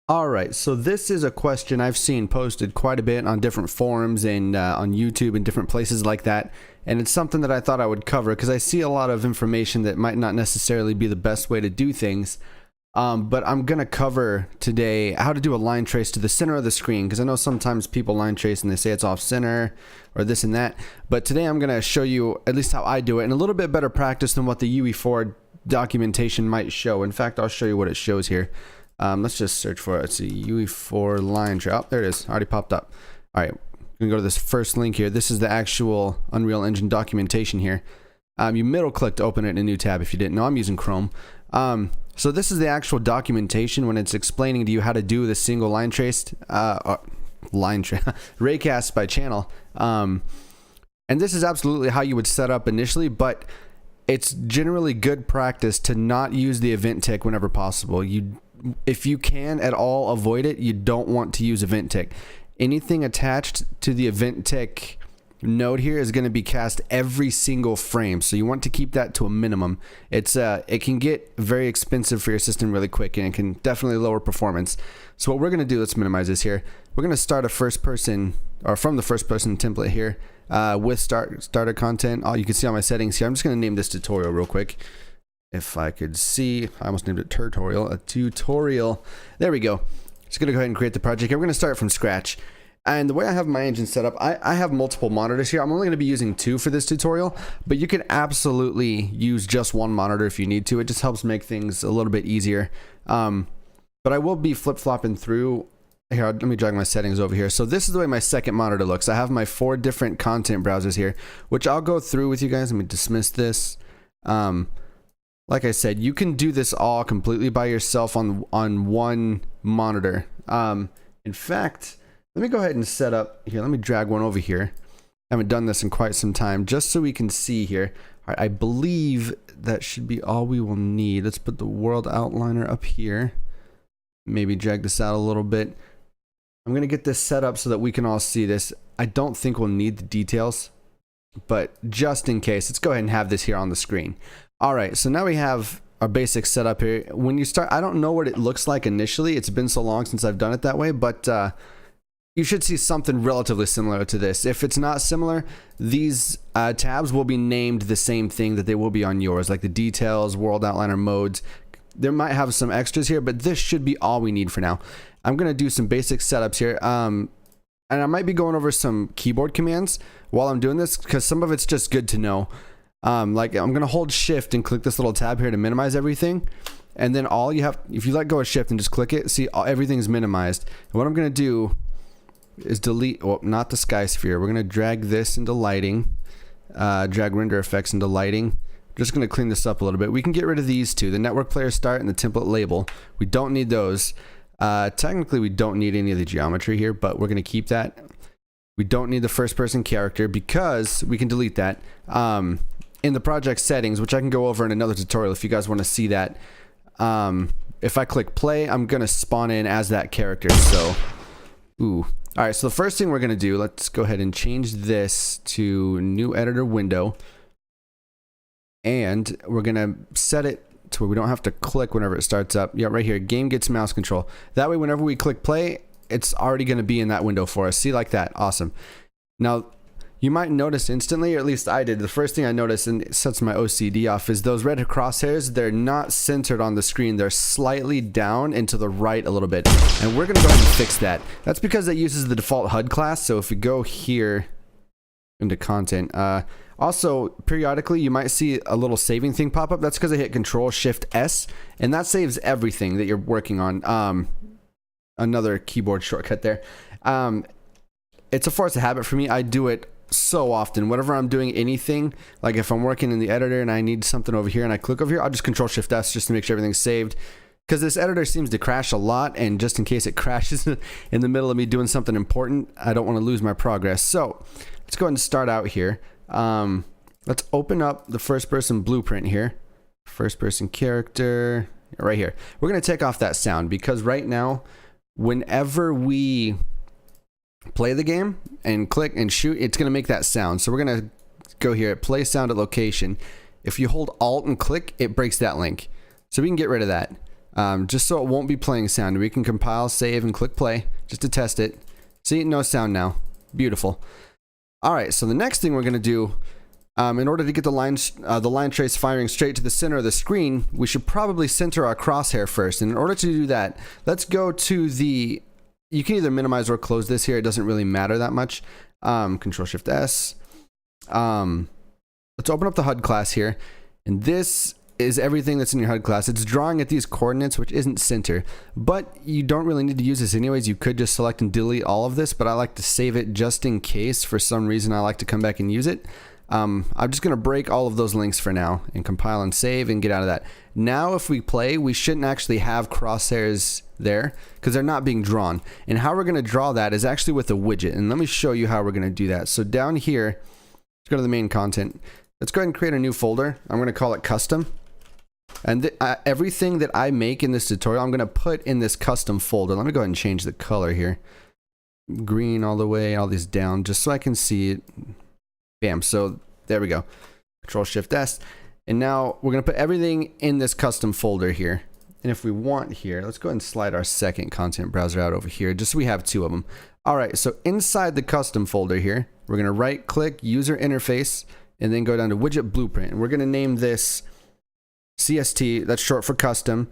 All right, so this is a question I've seen posted quite a bit on different forums and on YouTube and different places like that. And it's something that I thought I would cover because I see a lot of information that might not necessarily be the best way to do things. But I'm going to cover today how to do a line trace to the center of the screen, because I know sometimes people line trace and they say it's off center or this and that. But today I'm going to show you at least how I do it, and a little bit better practice than what the UE4 documentation might show. In fact, I'll show you what it shows here. Let's just search for it. Let's see, UE4 line trace. Oh, there it is. Already popped up. All right, I'm going to go to this first link here. This is the actual Unreal Engine documentation here. You middle click to open it in a new tab if you didn't know. I'm using Chrome. So this is the actual documentation when it's explaining to you how to do the single line traced raycast by channel. And this is absolutely how you would set up initially, but it's generally good practice to not use the event tick whenever possible. If you can at all avoid it, you don't want to use event tick. Anything attached to the event tick node here is going to be cast every single frame, so you want to keep that to a minimum. It can get very expensive for your system really quick, and it can definitely lower performance. So what we're going to do, let's minimize this here. We're going to start a first person, or from the first person template here, with starter content. You can see all my settings here. I'm just going to name this tutorial real quick. If I could see, I almost named it tutorial. A tutorial. There we go. Just going to go ahead and create the project here. We're going to start from scratch. And the way I have my engine set up, I have multiple monitors here. I'm only going to be using 2 for this tutorial, but you can absolutely use just 1 monitor if you need to. It just helps make things a little bit easier. But I will be flip-flopping through. Here, let me drag my settings over here. So this is the way my second monitor looks. I have my 4 different content browsers here, which I'll go through with you guys. Let me dismiss this. Like I said, you can do this all completely by yourself on one monitor. In fact, let me go ahead and set up here. Let me drag one over here. I haven't done this in quite some time, just so we can see here. All right, I believe that should be all we will need. Let's put the world outliner up here. Maybe drag this out a little bit. I'm going to get this set up so that we can all see this. I don't think we'll need the details, but just in case, let's go ahead and have this here on the screen. All right, so now we have our basic setup here. When you start, I don't know what it looks like initially. It's been so long since I've done it that way, but you should see something relatively similar to this. If it's not similar, these tabs will be named the same thing that they will be on yours, like the details, world outliner, modes. There might have some extras here, but this should be all we need for now. I'm going to do some basic setups here. And I might be going over some keyboard commands while I'm doing this, because some of it's just good to know. Like I'm going to hold shift and click this little tab here to minimize everything. And then all you have, if you let go of shift and just click it, see everything's minimized. And what I'm going to do is delete, well, not the sky sphere. We're going to drag this into lighting, drag render effects into lighting. Just going to clean this up a little bit. We can get rid of these 2, the network player start and the template label. We don't need those. Technically, we don't need any of the geometry here, but we're going to keep that. We don't need the first person character because we can delete that. In the project settings, which I can go over in another tutorial if you guys want to see that. If I click play, I'm going to spawn in as that character. So, ooh. All right, so the first thing we're going to do, let's go ahead and change this to new editor window. And we're going to set it to where we don't have to click whenever it starts up. Yeah, right here, game gets mouse control. That way, whenever we click play, it's already going to be in that window for us. See, like that. Awesome. Now, you might notice instantly, or at least I did, the first thing I noticed, and it sets my OCD off, is those red crosshairs, they're not centered on the screen. They're slightly down and to the right a little bit. And we're going to go ahead and fix that. That's because it uses the default HUD class. So if we go here into content, also periodically you might see a little saving thing pop up. That's because I hit Control-Shift-S, and that saves everything that you're working on. Another keyboard shortcut there. It's a force of habit for me. I do it so often. Whenever I'm doing anything, like if I'm working in the editor and I need something over here and I click over here, I'll just Control-Shift-S just to make sure everything's saved. Because this editor seems to crash a lot, and just in case it crashes in the middle of me doing something important, I don't want to lose my progress. So let's go ahead and start out here. Let's open up the first person blueprint here. First person character right here. We're going to take off that sound because right now, whenever we play the game and click and shoot, it's going to make that sound. So we're going to go here, play sound at location. If you hold Alt and click, it breaks that link. So we can get rid of that. just so it won't be playing sound. We can compile, save, and click play just to test it. See, no sound now. Beautiful. All right, so the next thing we're going to do, in order to get the line trace firing straight to the center of the screen, we should probably center our crosshair first. And in order to do that, let's go to the, you can either minimize or close this here. It doesn't really matter that much. Control-Shift-S. Let's open up the HUD class here. And this is everything that's in your HUD class. It's drawing at these coordinates, which isn't center, but you don't really need to use this anyways. You could just select and delete all of this, but I like to save it just in case for some reason I like to come back and use it. I'm just going to break all of those links for now and compile and save and get out of that. Now if we play, we shouldn't actually have crosshairs there because they're not being drawn. And how we're going to draw that is actually with a widget. And let me show you how we're going to do that. So down here, let's go to the main content. Let's go ahead and create a new folder. I'm going to call it custom. And everything that I make in this tutorial, I'm going to put in this custom folder. Let me go ahead and change the color here. Green all the way, all these down, just so I can see it. Bam. So there we go. Control-Shift-S. And now we're going to put everything in this custom folder here. And if we want here, let's go ahead and slide our second content browser out over here, just so we have two of them. All right. So inside the custom folder here, we're going to right click user interface and then go down to widget blueprint. And we're going to name this CST, that's short for custom,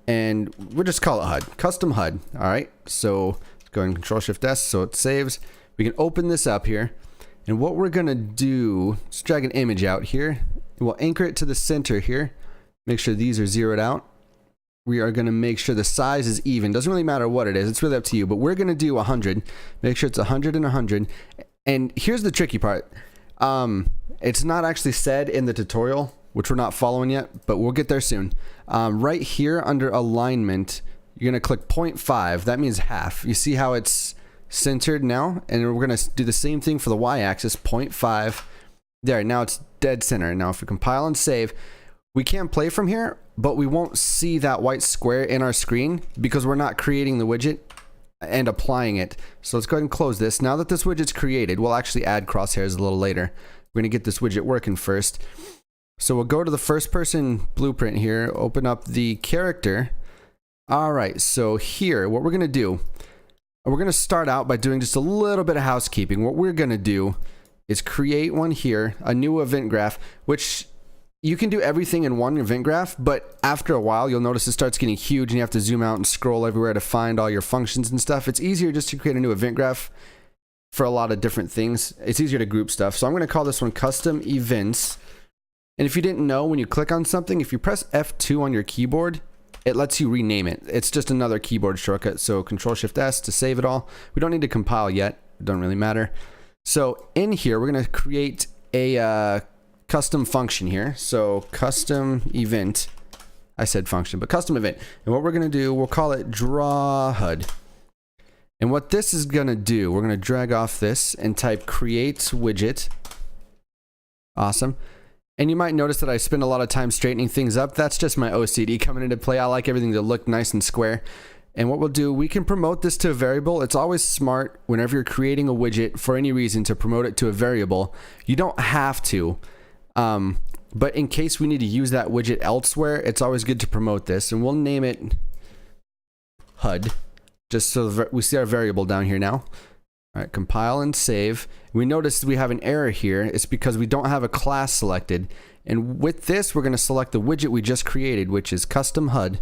and we'll just call it HUD, custom HUD. All right, so let's go ahead and Control-Shift-S so it saves. We can open this up here, and what we're gonna do, let's drag an image out here, and we'll anchor it to the center here. Make sure these are zeroed out. We are gonna make sure the size is even. Doesn't really matter what it is, it's really up to you, but we're gonna do 100. Make sure it's 100 and 100. And here's the tricky part. It's not actually said in the tutorial, which we're not following yet, but we'll get there soon. Right here under alignment, you're gonna click 0.5. That means half. You see how it's centered now? And we're gonna do the same thing for the y-axis, 0.5. There, now it's dead center. Now if we compile and save, we can play from here, but we won't see that white square in our screen because we're not creating the widget and applying it. So let's go ahead and close this. Now that this widget's created, we'll actually add crosshairs a little later. We're gonna get this widget working first. So we'll go to the first person blueprint here, open up the character. All right, so here, what we're gonna do, we're gonna start out by doing just a little bit of housekeeping. What we're gonna do is create one here, a new event graph, which you can do everything in one event graph, but after a while, you'll notice it starts getting huge and you have to zoom out and scroll everywhere to find all your functions and stuff. It's easier just to create a new event graph for a lot of different things. It's easier to group stuff. So I'm gonna call this one custom events. And if you didn't know, when you click on something, if you press F2 on your keyboard, it lets you rename it. It's just another keyboard shortcut. So Control-Shift-S to save it all. We don't need to compile yet. It doesn't really matter. So in here, we're going to create a custom function here. So custom event. I said function, but custom event. And what we're going to do, we'll call it draw HUD. And what this is going to do, we're going to drag off this and type create widget. Awesome. And you might notice that I spend a lot of time straightening things up. That's just my OCD coming into play. I like everything to look nice and square. And what we'll do, we can promote this to a variable. It's always smart whenever you're creating a widget for any reason to promote it to a variable. You don't have to. But in case we need to use that widget elsewhere, it's always good to promote this. And we'll name it HUD, just so we see our variable down here now. All right, compile and save. We notice we have an error here. It's because we don't have a class selected. And with this, we're going to select the widget we just created, which is custom HUD,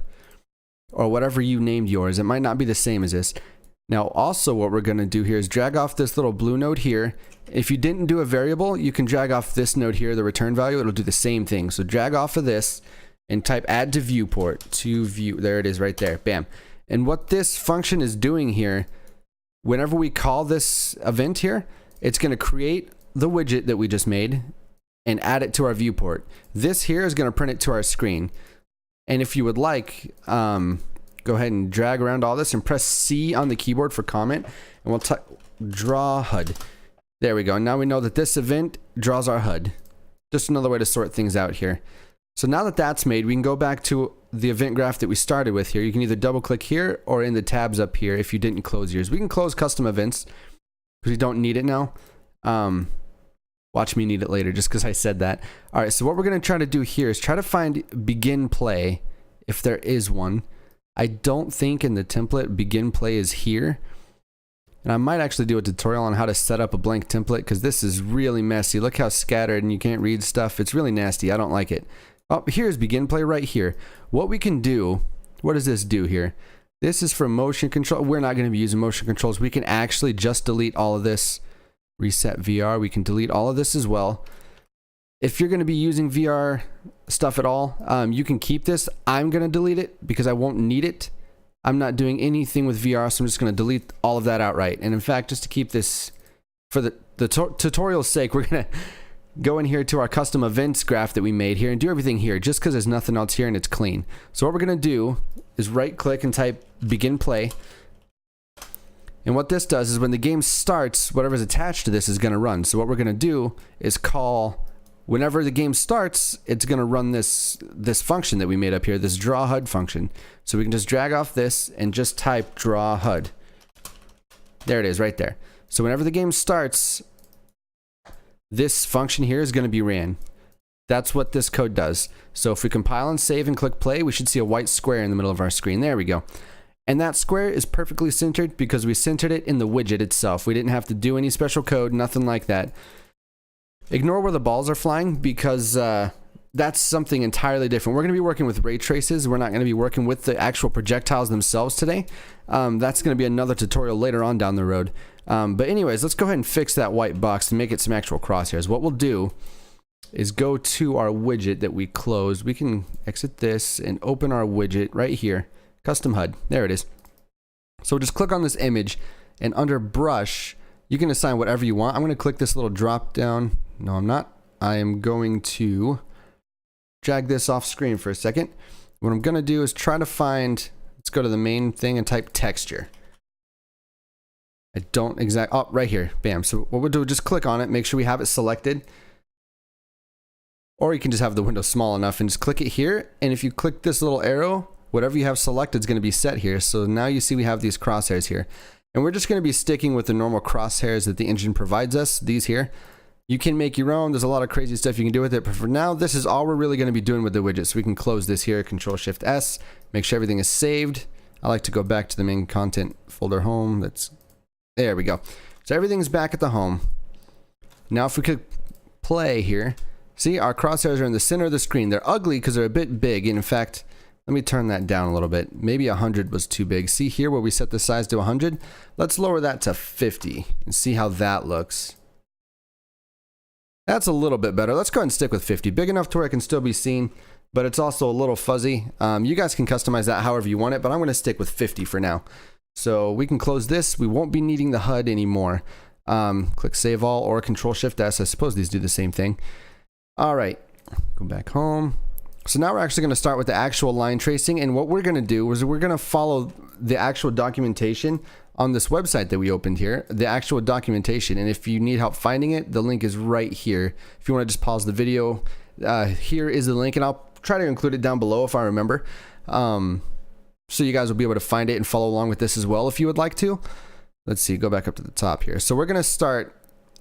or whatever you named yours. It might not be the same as this. Now, also what we're going to do here is drag off this little blue node here. If you didn't do a variable, you can drag off this node here, the return value. It'll do the same thing. So drag off of this and type add to viewport to view. There it is right there. Bam. And what this function is doing here, whenever we call this event here, it's going to create the widget that we just made and add it to our viewport. This here is going to print it to our screen. And if you would like, go ahead and drag around all this and press C on the keyboard for comment, and we'll type draw HUD. There we go. Now we know that this event draws our HUD. Just another way to sort things out here. So now that that's made, we can go back to the event graph that we started with here. You can either double click here or in the tabs up here if you didn't close yours. We can close custom events because we don't need it now. Watch me need it later just because I said that. All right, so what we're going to try to do here is try to find begin play if there is one. I don't think in the template begin play is here. And I might actually do a tutorial on how to set up a blank template because this is really messy. Look how scattered and you can't read stuff. It's really nasty. I don't like it. Oh, here's begin play right here. What we can do, what does this do here? This is for motion control. We're not going to be using motion controls. We can actually just delete all of this. Reset VR. We can delete all of this as well. If you're going to be using VR stuff at all, you can keep this. I'm going to delete it because I won't need it. I'm not doing anything with VR, so I'm just going to delete all of that outright. And in fact, just to keep this for the tutorial's sake, we're going to go in here to our custom events graph that we made here and do everything here just because there's nothing else here and it's clean. So what we're going to do is right click and type begin play. And what this does is when the game starts, whatever's attached to this is going to run. So what we're going to do is call, whenever the game starts, it's going to run this function that we made up here, this draw HUD function. So we can just drag off this and just type draw HUD. There it is right there. So whenever the game starts, this function here is going to be ran. That's what this code does. So if we compile and save and click play, we should see a white square in the middle of our screen. There we go. And that square is perfectly centered because we centered it in the widget itself. We didn't have to do any special code, nothing like that. Ignore where the balls are flying because that's something entirely different. We're going to be working with ray traces. We're not going to be working with the actual projectiles themselves today. That's going to be another tutorial later on down the road. But anyways, let's go ahead and fix that white box and make it some actual crosshairs. What we'll do is go to our widget that we closed. We can exit this and open our widget right here. Custom HUD. There it is. So just click on this image and under brush, you can assign whatever you want. I'm going to click this little drop down. No, I'm not. I am going to drag this off screen for a second. What I'm going to do is try to find, let's go to the main thing and type texture. I don't exactly, oh, right here. Bam. So what we'll do is just click on it, make sure we have it selected. Or you can just have the window small enough and just click it here. And if you click this little arrow, whatever you have selected is going to be set here. So now you see we have these crosshairs here. And we're just going to be sticking with the normal crosshairs that the engine provides us, these here. You can make your own. There's a lot of crazy stuff you can do with it. But for now, this is all we're really going to be doing with the widget. So we can close this here, Control-Shift-S, make sure everything is saved. I like to go back to the main content folder home. There we go. So everything's back at the home. Now if we could play here, see our crosshairs are in the center of the screen. They're ugly because they're a bit big. And in fact, let me turn that down a little bit. Maybe 100 was too big. See here where we set the size to 100? Let's lower that to 50 and see how that looks. That's a little bit better. Let's go ahead and stick with 50. Big enough to where it can still be seen, but it's also a little fuzzy. You guys can customize that however you want it, but I'm going to stick with 50 for now. So we can close this. We won't be needing the HUD anymore. Click Save All or Control-Shift-S. I suppose these do the same thing. All right, go back home. So now we're actually going to start with the actual line tracing, and what we're going to do is we're going to follow the actual documentation on this website that we opened here, the actual documentation. And if you need help finding it, the link is right here. If you want to just pause the video, here is the link, and I'll try to include it down below if I remember. So you guys will be able to find it and follow along with this as well if you would like to. Let's see, go back up to the top here. So we're going to start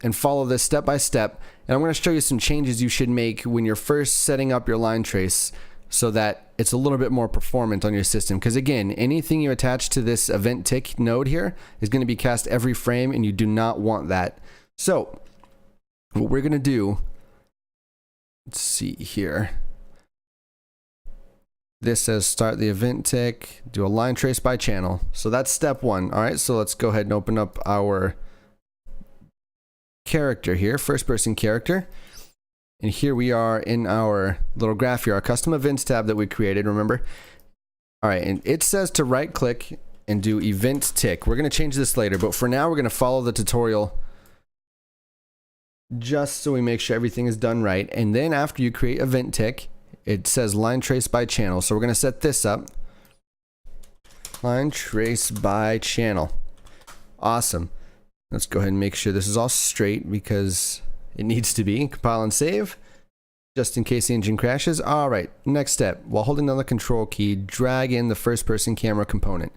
and follow this step by step, and I'm going to show you some changes you should make when you're first setting up your line trace so that it's a little bit more performant on your system. Because again, anything you attach to this event tick node here is going to be cast every frame, and you do not want that. So what we're going to do, let's see here. This says start the event tick, do a line trace by channel. So that's step one. All right, so let's go ahead and open up our character here, first person character. And here we are in our little graph here, our custom events tab that we created, remember? All right, and it says to right click and do event tick. We're going to change this later, but for now we're going to follow the tutorial just so we make sure everything is done right. And then after you create event tick, it says line trace by channel. So we're going to set this up. Line trace by channel. Awesome. Let's go ahead and make sure this is all straight because it needs to be. Compile and save, just in case the engine crashes. All right, next step. While holding down the control key, drag in the first person camera component.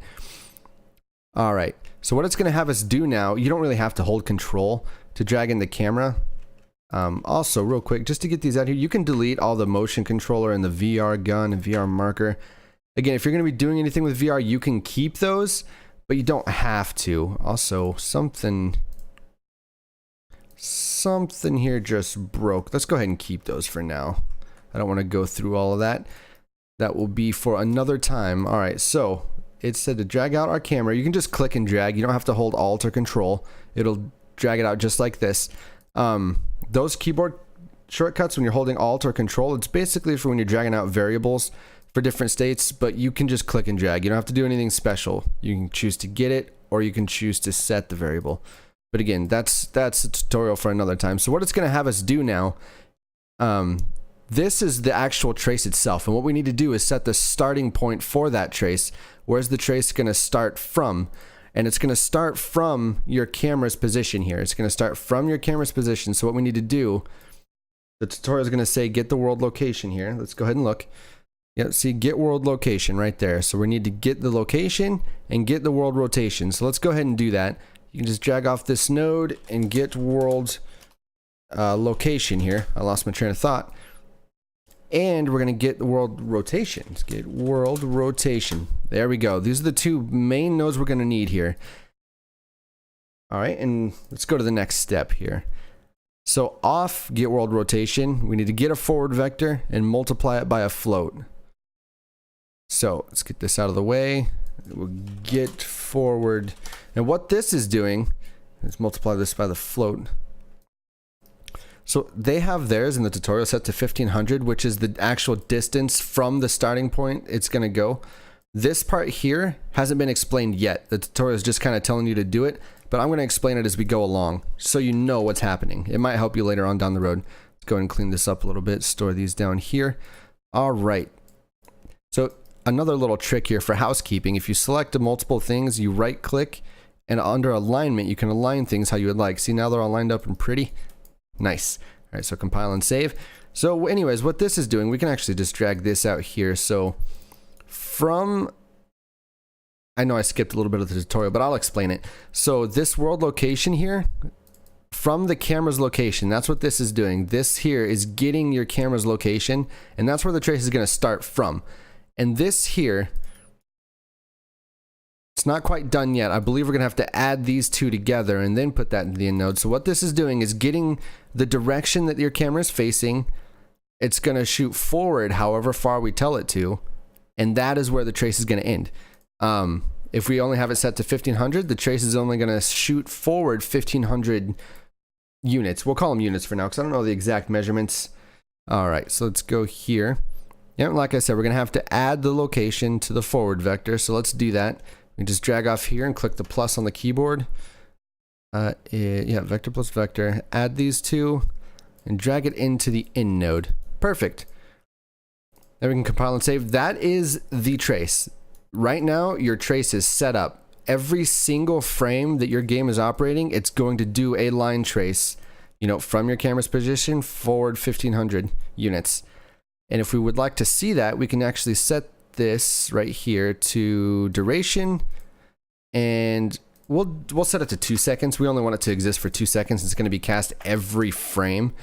All right, so what it's going to have us do now, you don't really have to hold control to drag in the camera. Also, real quick, just to get these out here, you can delete all the motion controller and the VR gun and VR marker. Again, if you're going to be doing anything with VR, you can keep those, but you don't have to. Also, something here just broke. Let's go ahead and keep those for now. I don't want to go through all of that. That will be for another time. All right, so it said to drag out our camera. You can just click and drag. You don't have to hold Alt or Control. It'll drag it out just like this. Those keyboard shortcuts, when you're holding Alt or Control, it's basically for when you're dragging out variables for different states, but you can just click and drag. You don't have to do anything special. You can choose to get it, or you can choose to set the variable. But again, that's a tutorial for another time. So what it's going to have us do now, this is the actual trace itself, and what we need to do is set the starting point for that trace. Where's the trace going to start from? And it's going to start from your camera's position here. It's going to start from your camera's position. So what we need to do, the tutorial is going to say get the world location here. Let's go ahead and look. Yeah, see, get world location right there. So we need to get the location and get the world rotation. So let's go ahead and do that. You can just drag off this node and get world location here. I lost my train of thought. And we're going to get the world rotation. Let's get world rotation. There we go. These are the two main nodes we're going to need here. All right, and let's go to the next step here. So off get world rotation, we need to get a forward vector and multiply it by a float. So let's get this out of the way. We'll get forward. And what this is doing, let's multiply this by the float. So they have theirs in the tutorial set to 1500, which is the actual distance from the starting point it's going to go. This part here hasn't been explained yet. The tutorial is just kind of telling you to do it, but I'm going to explain it as we go along so you know what's happening. It might help you later on down the road. Let's go ahead and clean this up a little bit, store these down here. All right. So another little trick here for housekeeping. If you select multiple things, you right click, and under alignment, you can align things how you would like. See, now they're all lined up and pretty. Nice. All right, so compile and save. So anyways, what this is doing, we can actually just drag this out here. So from, I know I skipped a little bit of the tutorial, but I'll explain it. So this world location here, from the camera's location, that's what this is doing. This here is getting your camera's location, and that's where the trace is going to start from. And this here, it's not quite done yet. I believe we're going to have to add these two together and then put that in the end node. So what this is doing is getting the direction that your camera is facing. It's going to shoot forward however far we tell it to, and that is where the trace is going to end. If we only have it set to 1500, the trace is only going to shoot forward 1500 units. We'll call them units for now because I don't know the exact measurements. All right, so let's go here. Yeah, like I said, we're going to have to add the location to the forward vector. So let's do that. We just drag off here and click the plus on the keyboard. Yeah, vector plus vector. Add these two and drag it into the end node. Perfect. Then we can compile and save. That is the trace. Right now, your trace is set up. Every single frame that your game is operating, it's going to do a line trace, you know, from your camera's position forward 1500 units. And if we would like to see that, we can actually set this right here to duration, and we'll set it to 2 seconds. We only want it to exist for 2 seconds. It's going to be cast every frame.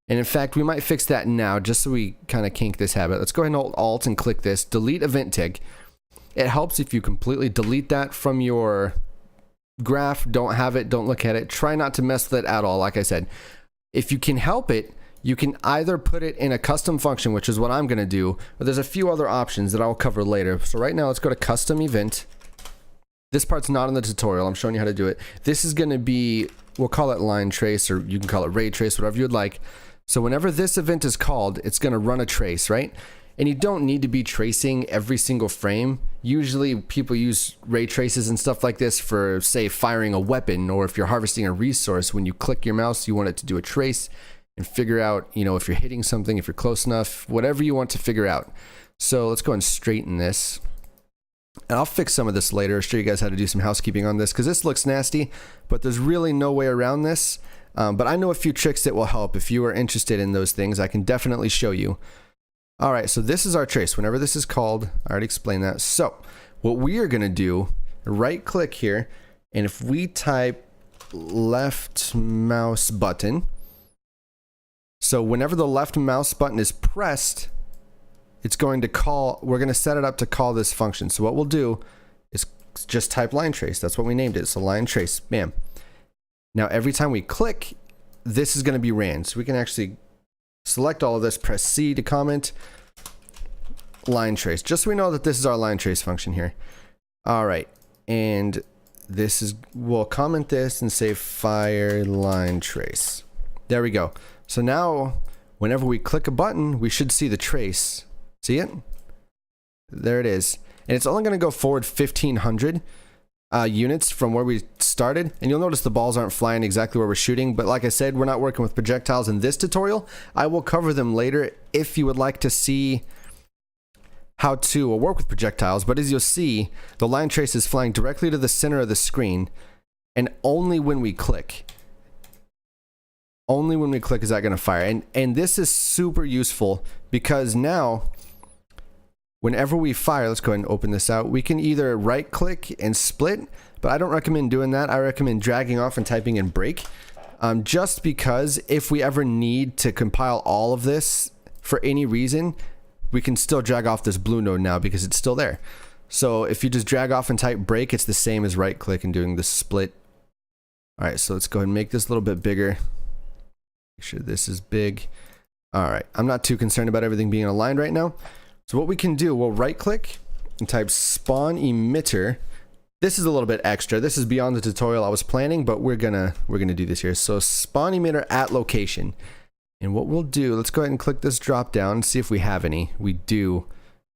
And in fact, we might fix that now just so we kind of kink this habit. Let's go ahead and hold Alt and click this. Delete event tick. It helps if you completely delete that from your graph. Don't have it. Don't look at it. Try not to mess with it at all. Like I said, if you can help it, you can either put it in a custom function, which is what I'm going to do, but there's a few other options that I'll cover later. So right now, let's go to custom event. This part's not in the tutorial. I'm showing you how to do it. This is going to be, we'll call it line trace, or you can call it ray trace, whatever you'd like. So whenever this event is called, it's going to run a trace, right? And you don't need to be tracing every single frame. Usually people use ray traces and stuff like this for, say, firing a weapon, or if you're harvesting a resource, when you click your mouse, you want it to do a trace and figure out, you know, if you're hitting something, if you're close enough, whatever you want to figure out. So let's go and straighten this. And I'll fix some of this later, show you guys how to do some housekeeping on this, because this looks nasty, but there's really no way around this. But I know a few tricks that will help. If you are interested in those things, I can definitely show you. All right, so this is our trace. Whenever this is called, I already explained that. So what we are going to do, right click here, and if we type left mouse button, so whenever the left mouse button is pressed, it's going to call, we're going to set it up to call this function. So what we'll do is just type line trace. That's what we named it. So line trace, bam. Now every time we click, this is going to be ran. So we can actually select all of this, press C to comment, line trace, just so we know that this is our line trace function here. All right, and this is, we'll comment this and say fire line trace. There we go. So now whenever we click a button, we should see the trace. See it? There it is. And it's only going to go forward 1500 units from where we started. And you'll notice the balls aren't flying exactly where we're shooting. But like I said, we're not working with projectiles in this tutorial. I will cover them later if you would like to see how to work with projectiles. But as you'll see, the line trace is flying directly to the center of the screen. And only when we click. Only when we click is that going to fire. And this is super useful because now whenever we fire, let's go ahead and open this out. We can either right click and split, but I don't recommend doing that. I recommend dragging off and typing in break. Just because if we ever need to compile all of this for any reason, we can still drag off this blue node now because it's still there. So if you just drag off and type break, it's the same as right click and doing the split. All right, so let's go ahead and make this a little bit bigger. Make sure this is big. All right, I'm not too concerned about everything being aligned right now. So what we can do, we'll right click and type spawn emitter. This is a little bit extra. This is beyond the tutorial I was planning, but we're gonna do this here. So spawn emitter at location. And what we'll do, let's go ahead and click this drop down and see if we have any. We do.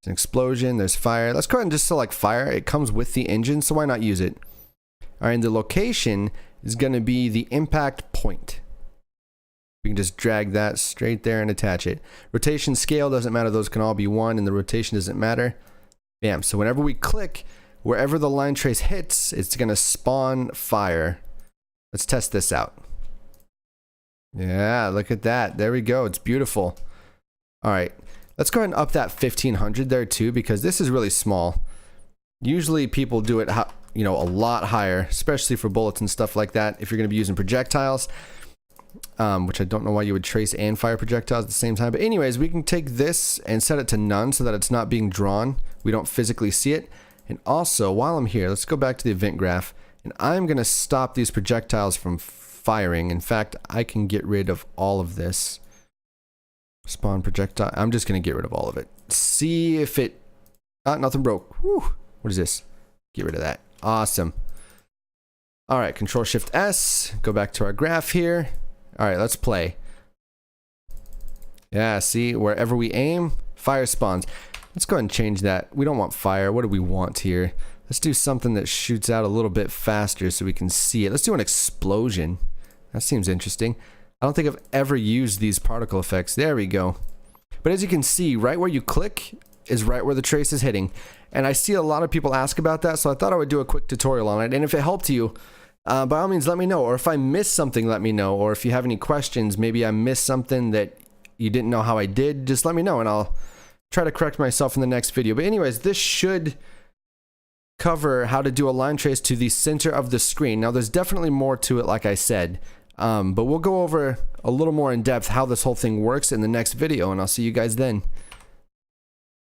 There's an explosion, there's fire. Let's go ahead and just select fire. It comes with the engine, so why not use it? All right, and the location is gonna be the impact point. We can just drag that straight there and attach it. Rotation scale doesn't matter. Those can all be 1 and the rotation doesn't matter. Bam. So whenever we click, wherever the line trace hits, it's going to spawn fire. Let's test this out. Yeah, look at that. There we go. It's beautiful. All right. Let's go ahead and up that 1500 there too, because this is really small. Usually people do it, you know, a lot higher, especially for bullets and stuff like that. If you're going to be using projectiles. Which I don't know why you would trace and fire projectiles at the same time. But anyways, we can take this and set it to none so that it's not being drawn. We don't physically see it. And also, while I'm here, let's go back to the event graph. And I'm going to stop these projectiles from firing. In fact, I can get rid of all of this. Spawn projectile. I'm just going to get rid of all of it. See if it... nothing broke. Whew. What is this? Get rid of that. Awesome. All right, Control Shift S. Go back to our graph here. All right, let's play. Yeah, see, wherever we aim, fire spawns. Let's go ahead and change that. We don't want fire. What do we want here? Let's do something that shoots out a little bit faster so we can see it. Let's do an explosion. That seems interesting. I don't think I've ever used these particle effects. There we go. But as you can see, right where you click is right where the trace is hitting. And I see a lot of people ask about that, so I thought I would do a quick tutorial on it. And if it helped you, by all means, let me know. Or if I missed something, let me know. Or if you have any questions, maybe I missed something that you didn't know how I did, just let me know and I'll try to correct myself in the next video. But anyways, this should cover how to do a line trace to the center of the screen. Now, there's definitely more to it, like I said. But we'll go over a little more in depth how this whole thing works in the next video, and I'll see you guys then.